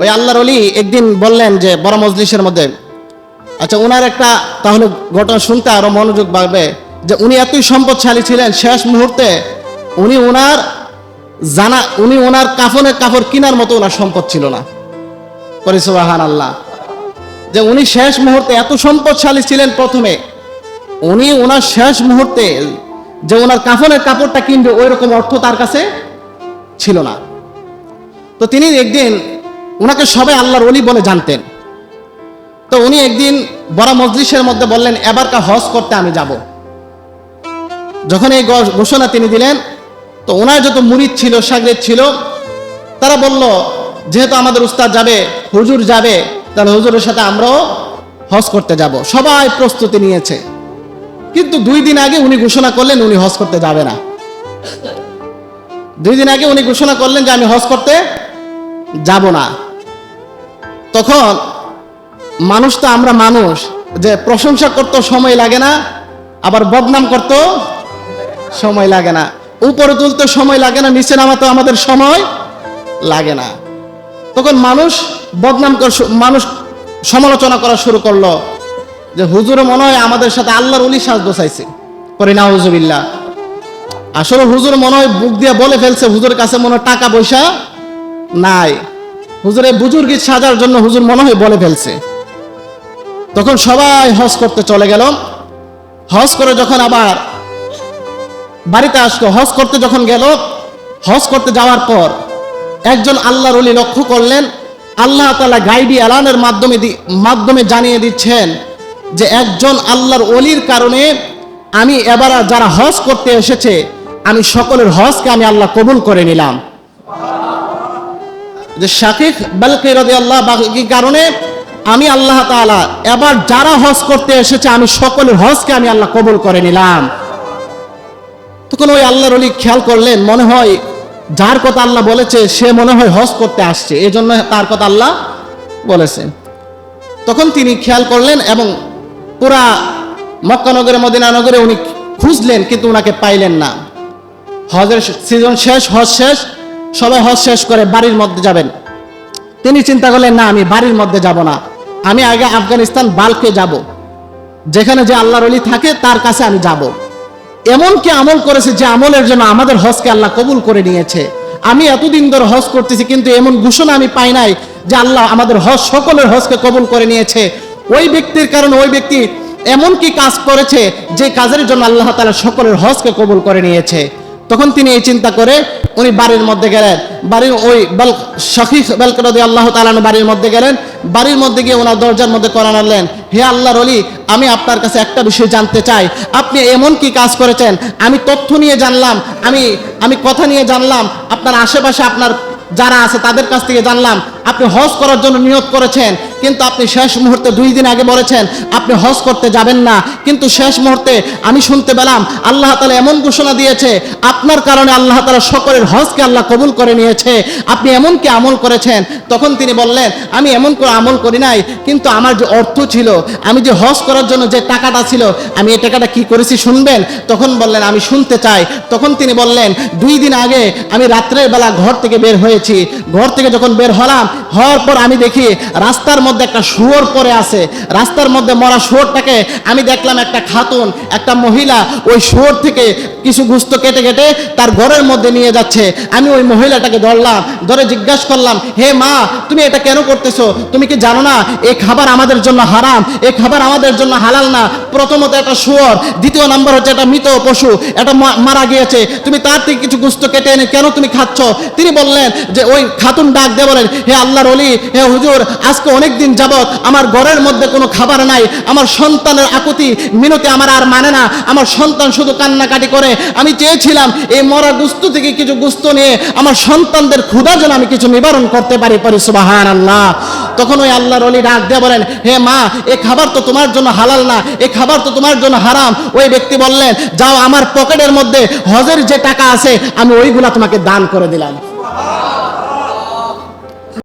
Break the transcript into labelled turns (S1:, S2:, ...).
S1: ওই আল্লাহর ওলি একদিন বললেন যে বড় মজলিসের মধ্যে, আচ্ছা ওনার একটা তাহলে ঘটনা শুনতে আরো মনোযোগ বাড়বে, যে উনি এতই সম্পদশালী ছিলেন, শেষ মুহূর্তে উনি ওনার কাফনের কাপড় কেনার মতো ওনার সম্পদ ছিল না। পরে সুবহানাল্লাহ, যে উনি শেষ মুহূর্তে এত সম্পদশালী ছিলেন, প্রথমে উনি ওনার শেষ মুহূর্তে যে ওনার কাফনের কাপড়টা কিনবে ওই রকম অর্থ তার কাছে ছিল না। তো তিনি একদিন, ওনাকে সবাই আল্লাহর ওলি বলে জানতেন, তো উনি একদিন বড় মজলিসের মধ্যে বললেন এবারকার হজ করতে আমি যাব। যখন এই ঘোষণা তিনি দিলেন, তো ওনার যত মুরিদ ছিল, শাগরেদ ছিল, তারা বলল যেহেতু আমাদের উস্তাদ যাবে, হুজুর যাবে, তাহলে হুজুরের সাথে আমরাও হজ করতে যাব। সবাই প্রস্তুতি নিয়েছে, কিন্তু 2 দিন আগে উনি ঘোষণা করলেন উনি হজ করতে যাবে না। 2 দিন আগে উনি ঘোষণা করলেন যে আমি হজ করতে যাব না। তখন মানুষ তো আমরা মানুষ, যে প্রশংসা করতে সময় লাগে না, আবার বদনাম করতে সময় লাগে না, উপরে তুলতে সময় লাগে না, নিচে নামাতে আমাদের সময় লাগে না। তখন মানুষ মানুষ সমালোচনা করা শুরু করলো যে হুজুর মনে হয় আমাদের সাথে আল্লাহর ওলি সাজদো চাইছে, করি নাউজুবিল্লাহ। আসলে হুজুর মনে হয় বুক দিয়ে বলে ফেলছে হুজুরের কাছে মনে হয় টাকা পয়সা নাই, হুজুরে বুজুর্গি সাজার জন্য হুজুর মনে হয় বলে ফেলছে। তখন সবাই হজ করতে চলে গেল। হজ করে যখন আবার বাড়িতে আসলো, হজ করতে যখন গেল, হজ করতে যাওয়ার পর একজন আল্লাহর ওলি লক্ষ্য করলেন, আল্লাহ তাআলা গাইবি এলানের মাধ্যমে জানিয়ে দিচ্ছেন যে একজন আল্লাহর ওলির কারণে আমি এবার যারা হজ করতে এসেছে আমি সকলের হজকে আমি আল্লাহ কবুল করে নিলাম। যে শাকিক বালকি রাদিয়াল্লাহু আনহুর কারণে আমি আল্লাহ তাআলা এবার যারা হজ করতে এসেছে আমি সকলের হজকে আমি আল্লাহ কবুল করে নিলাম। তখন ওই আল্লাহর ওলি খেয়াল করলেন, মনে হয় যার কথা আল্লাহ বলেছে সে মনে হয় হজ করতে আসছে, এই জন্য তার কথা আল্লাহ বলেছেন। তখন তিনি খেয়াল করলেন এবং পুরা মক্কা নগরে, মদিনা নগরে উনি খুঁজলেন, কিন্তু ওনাকে পাইলেন না। হজের সিজন শেষ, হজ শেষ, সবাই হজ শেষ করে বাড়ির মধ্যে যাবেন। তিনি চিন্তা করলেন না, আমি বাড়ির মধ্যে যাব না, আমি আগে আফগানিস্তান বাল্কে যাব, যেখানে যে আল্লাহর ওলি থাকে তার কাছে আমি যাব। এমন কি আমল করেছে যে আমলের জন্য আমাদের হজকে আল্লাহ কবুল করে নিয়েছে। আমি এতদিন ধরে হজ করতেছি, কিন্তু এমন ঘোষণা আমি পাই নাই যে আল্লাহ আমাদের হজ সকলের হজকে কবুল করে নিয়েছে। ওই ব্যক্তির কারণে ওই ব্যক্তি এমন কি কাজ করেছে যে কাজের জন্য আল্লাহ তাআলা সকলের হজকে কবুল করে নিয়েছে। তখন তিনি এই চিন্তা করে উনি বাড়ির মধ্যে গেলেন, বাড়ির ওই শাকিক বালকি রাদিয়াল্লাহু তাআলা বাড়ির মধ্যে গেলেন। বাড়ির মধ্যে গিয়ে ওনার দরজার মধ্যে কোরআন আনলেন, হে আল্লাহর ওলি, আমি আপনার কাছে একটা বিষয় জানতে চাই, আপনি এমন কি কাজ করেছেন, আমি তথ্য নিয়ে জানলাম, আমি কথা নিয়ে জানলাম, আপনার আশেপাশে আপনার যারা আছে তাদের কাছ থেকে জানলাম আপনি হজ করার জন্য নিয়ত করেছেন, কিন্তু আপনি শেষ মুহূর্তে 2 দিন আগে বলেছেন আপনি হজ করতে যাবেন না, কিন্তু শেষ মুহূর্তে আমি শুনতে পেলাম আল্লাহ তাআলা এমন ঘোষণা দিয়েছে আপনার কারণে আল্লাহ তাআলা সকলের হজকে আল্লাহ কবুল করে নিয়েছে, আপনি এমন কি আমল করেছেন। তখন তিনি বললেন, আমি এমন করে আমল করি নাই, কিন্তু আমার যে অর্থ ছিল, আমি যে হজ করার জন্য যে টাকাটা ছিল, আমি এই টাকাটা কি করেছি শুনবেন। তখন বললেন আমি শুনতে চাই। তখন তিনি বললেন, 2 দিন আগে আমি রাত্রের বেলা ঘর থেকে বের হয়েছি, ঘর থেকে যখন বের হওয়ার পর আমি দেখি রাস্তার মধ্যে একটা শুয়োর পড়ে আছে, রাস্তার মধ্যে মরা শুয়োরটাকে আমি দেখলাম একটা খাতুন, একটা মহিলা ওই শুয়োর থেকে কিছু গোশত কেটে কেটে তার ঘরের মধ্যে নিয়ে যাচ্ছে। আমি ওই মহিলাটাকে ধরলাম, ধরে জিজ্ঞাসা করলাম, হে মা, তুমি এটা কেন করতেছো? তুমি কি জানো না এই খাবার আমাদের জন্য হারাম, এই খাবার আমাদের জন্য হালাল না? প্রথমত এটা শুয়োর, দ্বিতীয় নম্বর হচ্ছে এটা মৃত পশু, এটা মারা গিয়েছে, তুমি তার থেকে কিছু গোশত কেটে এনে কেন তুমি খাচ্ছ? তিনি বললেন যে ওই খাতুন ডাক দিয়ে বলেন, হে আল্লাহর ওলি, হে হুজুর, আজকে অনেক দিন যাবত আমার ঘরের মধ্যে কোনো খাবার নাই, আমার সন্তানের আকুতি মিনতি আমার আর মানে না, আমার সন্তান শুধু কান্নাকাটি করে, আমি চেয়েছিলাম এই মরা গোশত থেকে কিছু গোশত নিয়ে আমার সন্তানদের ক্ষুধা যেন আমি কিছু নিবারণ করতে পারি। সুবহানাল্লাহ। তখন ওই আল্লাহর ওলি ডাক দিয়ে বলেন, হে মা, এই খাবার তো তোমার জন্য হালাল না, এই খাবার তো তোমার জন্য হারাম। ওই ব্যক্তি বললেন, যাও, আমার পকেটের মধ্যে হজের যে টাকা আছে আমি ওইগুলা তোমাকে দান করে দিলাম।